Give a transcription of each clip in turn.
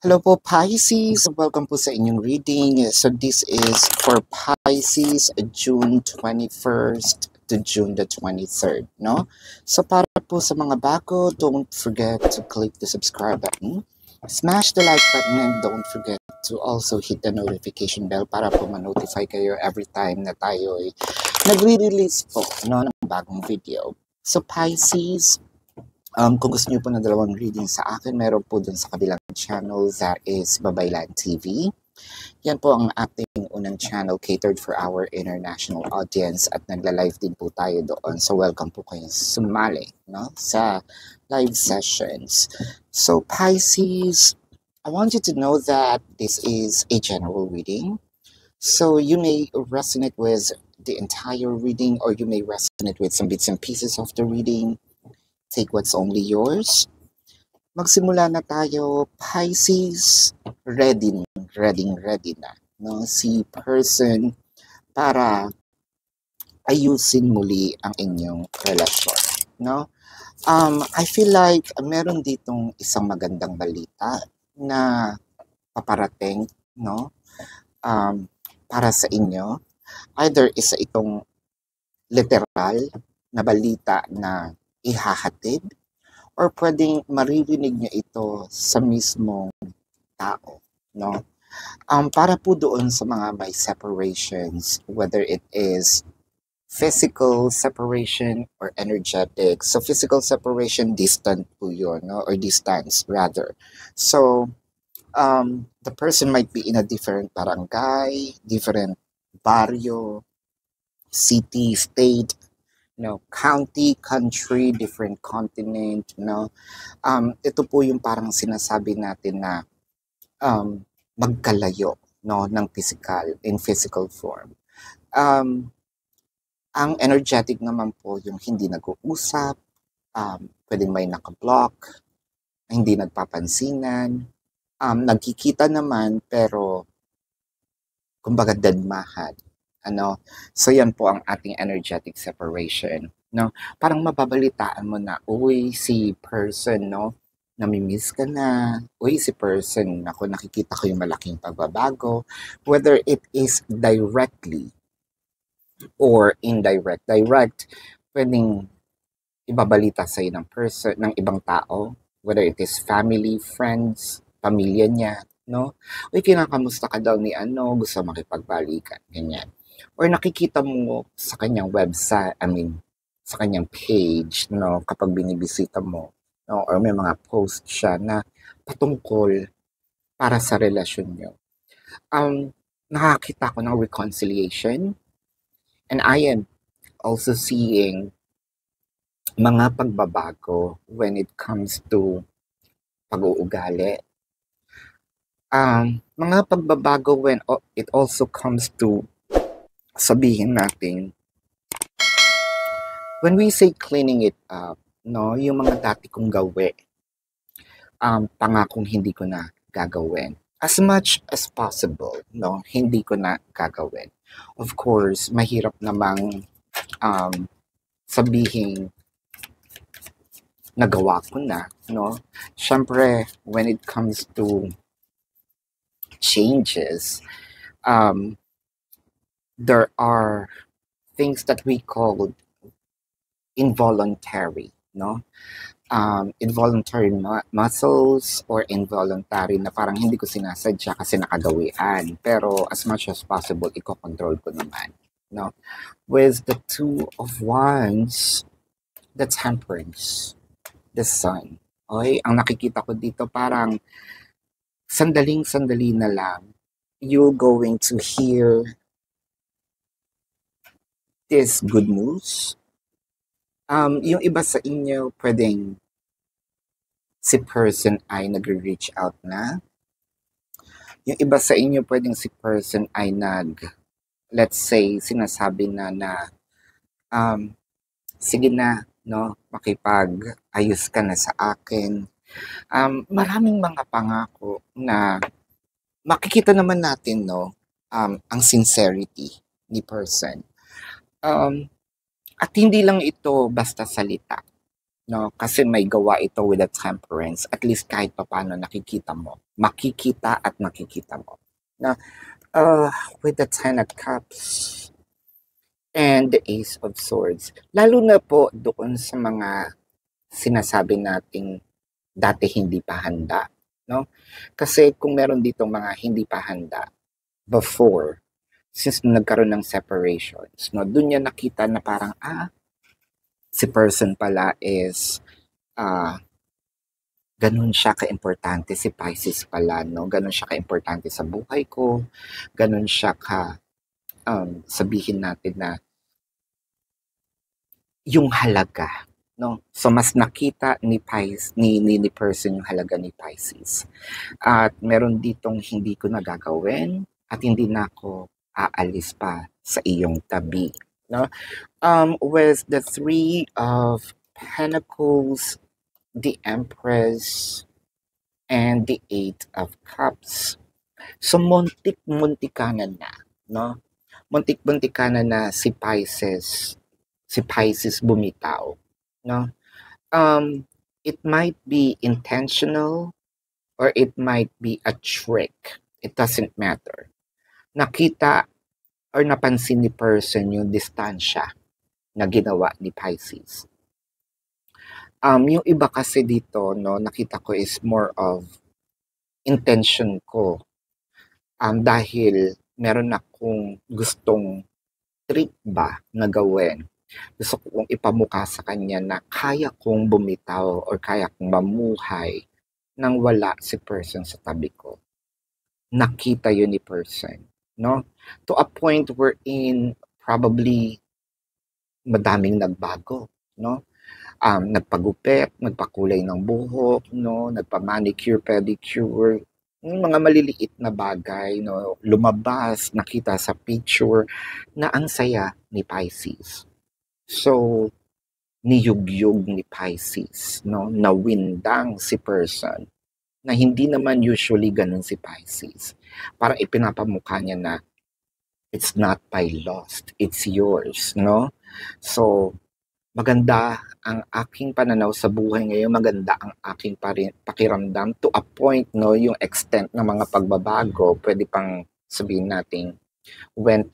Hello po Pisces, welcome po sa inyong reading. So this is for Pisces, June 21st to June the 23rd, no? So para po sa mga bago, don't forget to click the subscribe button, smash the like button, and don't forget to also hit the notification bell para po ma-notify kayo every time na tayo ay nagre-release po, no, ng bagong video. So Pisces, kung gusto niyo po ng dalawang reading sa akin, meron po dun sa kabilang channel, that is Babaylan TV. Yan po ang ating unang channel catered for our international audience at nagla-live din po tayo doon. So welcome po kayo sumali, no, sa live sessions. So Pisces, I want you to know that this is a general reading. So you may resonate with the entire reading or you may resonate with some bits and pieces of the reading. Take what's only yours. Magsimula na tayo, Pisces. Ready na, no? Si person para ayusin muli ang inyong relasyon, no? I feel like meron ditong isang magandang balita na paparating, no? Para sa inyo. Either isa itong literal na balita na ihahatid or pwedeng maririnig niyo ito sa mismong tao, no? Para po doon sa mga may separations, whether it is physical separation or energetic. So physical separation, distant po yun, no? Or distance rather. So the person might be in a different barangay, different barrio, city, state, no, county, country, different continent, no. Ito po yung parang sinasabi natin na magkalayo, no, ng physical form. Ang energetic naman po yung hindi nag-uusap, pwedeng may naka-block, hindi nagpapansinan, nagkikita naman pero kumbaga dadmahan. So yan po ang ating energetic separation, no? Parang mababalitaan mo na, uy, si person, no, namimiss ka na, uy, si person, ako nakikita ko yung malaking pagbabago, whether it is directly or indirect. Direct, pwedeng ibabalita sa'yo ng person, ng ibang tao, whether it is family, friends, pamilya niya, no? Uy, kinakamusta ka daw ni gusto makipagbalikan, ganyan. Or nakikita mo sa kanyang website, sa kanyang page, no, kapag binibisita mo, no, or may mga post siya na patungkol para sa relasyon nyo. Nakakita ko ng reconciliation, and I am also seeing mga pagbabago when it comes to pag-uugali. Mga pagbabago when it also comes to sabihin natin, when we say cleaning it up, no, yung mga dati kong gawi, pangakong hindi ko na gagawin. As much as possible, no, hindi ko na gagawin. Of course, mahirap namang sabihin nagawa ko na, no. Syempre, when it comes to changes, there are things that we call involuntary, no? Involuntary muscles or involuntary na parang hindi ko sinasadya kasi nakagawian. Pero as much as possible, iko-control ko naman, no? With the Two of Wands, the Temperance, the Sun. Okay? Ang nakikita ko dito parang sandaling-sandali na lang, you're going to hear this good news. Yung iba sa inyo, pwedeng si person ay nag-reach out na. Yung iba sa inyo, pwedeng si person ay let's say, sinasabi na sige na, no, makipag-ayos ka na sa akin. Maraming mga pangako na makikita naman natin, no, ang sincerity ni person. At hindi lang ito basta salita, no? Kasi may gawa ito with the temperance. At least kahit papaano nakikita mo. Makikita at makikita mo. No? With the Ten of Cups and the Ace of Swords. Lalo na po doon sa mga sinasabi nating dati hindi pa handa. No? Kasi kung meron ditong mga hindi pa handa before, since nagkaroon ng separations, no, doon niya nakita na parang, si person pala is, ganun siya ka-importante, si Pisces pala, no? Ganun siya ka-importante sa buhay ko, ganun siya sabihin natin na yung halaga, no? So mas nakita ni Pisces, ni person yung halaga ni Pisces. At meron ditong hindi ko nagagawin at hindi na ako aalis pa sa iyong tabi, no? With the Three of Pentacles, the Empress, and the Eight of Cups. So muntik-muntikanan na, no? Muntik-muntikanan na si Pisces bumitaw, no? It might be intentional or it might be a trick. It doesn't matter. Nakita or napansin ni person yung distansya na ginawa ni Pisces. Yung iba kasi dito, no, nakita ko is more of intention ko. Dahil meron akong gustong trick ba na gawin. Gusto kong ipamukha sa kanya na kaya kong bumitaw or kaya kong mamuhay nang wala si person sa tabi ko. Nakita yun ni person, no? To a point wherein probably madaming nagbago, no? Nagpagupit, nagpakulay ng buhok, no? Nagpa-manicure, pedicure, yung mga maliliit na bagay, no? Lumabas, nakita sa picture na ang saya ni Pisces. So, niyugyug ni Pisces, no? Nawindang si person na hindi naman usually ganun si Pisces. Parang ipinapamukha niya na it's not by lost, it's yours, no? So, maganda ang aking pananaw sa buhay ngayon, maganda ang aking pakiramdam to a point, no, yung extent ng mga pagbabago, pwede pang sabihin natin went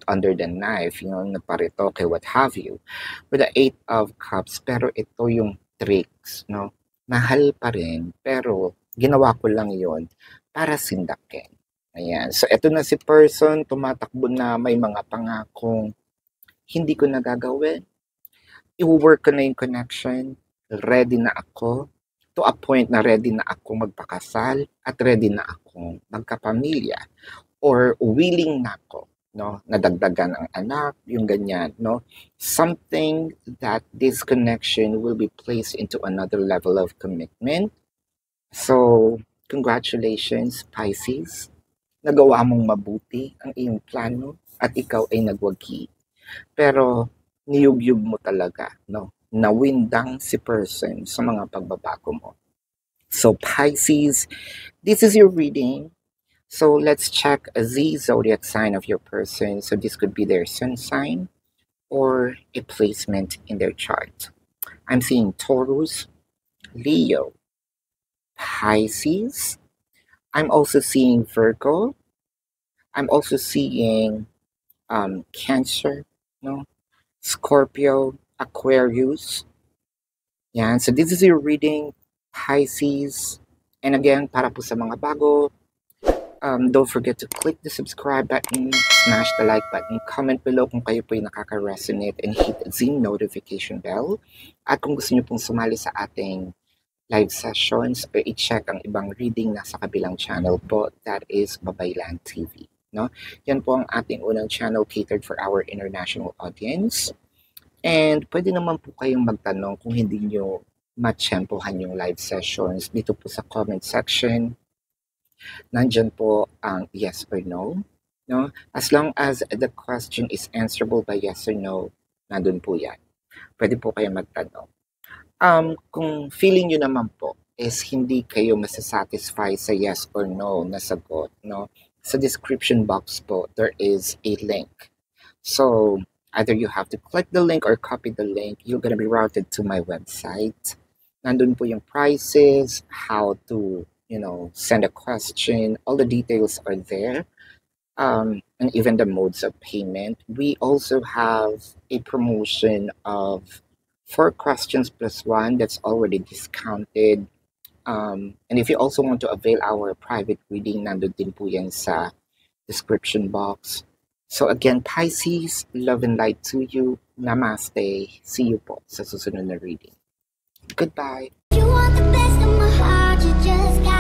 under the knife, nagparitoke, what have you, with the Eight of Cups, pero ito yung tricks, no, mahal pa rin, pero ginawa ko lang yon para sindakin. Ayan, so ito na si person, tumatakbo na may mga pangakong hindi ko nagagawin. I-work ko na yung connection. Ready na ako. To a point na ready na ako magpakasal at ready na akong magkapamilya. Or willing na ako, no? Nadagdagan ang anak, yung ganyan, no? Something that this connection will be placed into another level of commitment. So, congratulations, Pisces. Nagawa mong mabuti ang iyong plano at ikaw ay nagwagi. Pero niyugyug mo talaga, no? Nawindang si person sa mga pagbabago mo. So Pisces, this is your reading. So let's check the zodiac sign of your person. So this could be their sun sign or a placement in their chart. I'm seeing Taurus, Leo, Pisces. I'm also seeing Virgo. I'm also seeing Cancer, no? Scorpio, Aquarius. Yan. So this is your reading, Pisces. And again, para po sa mga bago, don't forget to click the subscribe button, smash the like button, comment below kung kayo po yung nakaka-resonate, and hit the notification bell. At kung gusto nyo pong sumali sa ating live sessions o i-check ang ibang reading nasa kabilang channel po, that is Babaylan TV. No? Yan po ang ating unang channel catered for our international audience. And pwede naman po kayong magtanong kung hindi nyo matsyempohan yung live sessions dito po sa comment section. Nandyan po ang yes or no. No? As long as the question is answerable by yes or no, nandun po yan. Pwede po kayong magtanong. Kung feeling nyo naman po is hindi kayo masasatisfy sa yes or no na sagot, no? Sa description box po, there is a link. So, Either you have to click the link or copy the link. You're gonna be routed to my website. Nandun po yung prices, how to, send a question. All the details are there. And even the modes of payment. We also have a promotion of 4 questions plus 1 that's already discounted. And if you also want to avail our private reading, nandun din po yan sa description box. So again, Pisces, love and light to you. Namaste. See you po sa susunod na reading. Goodbye. You want the best of my heart, you just got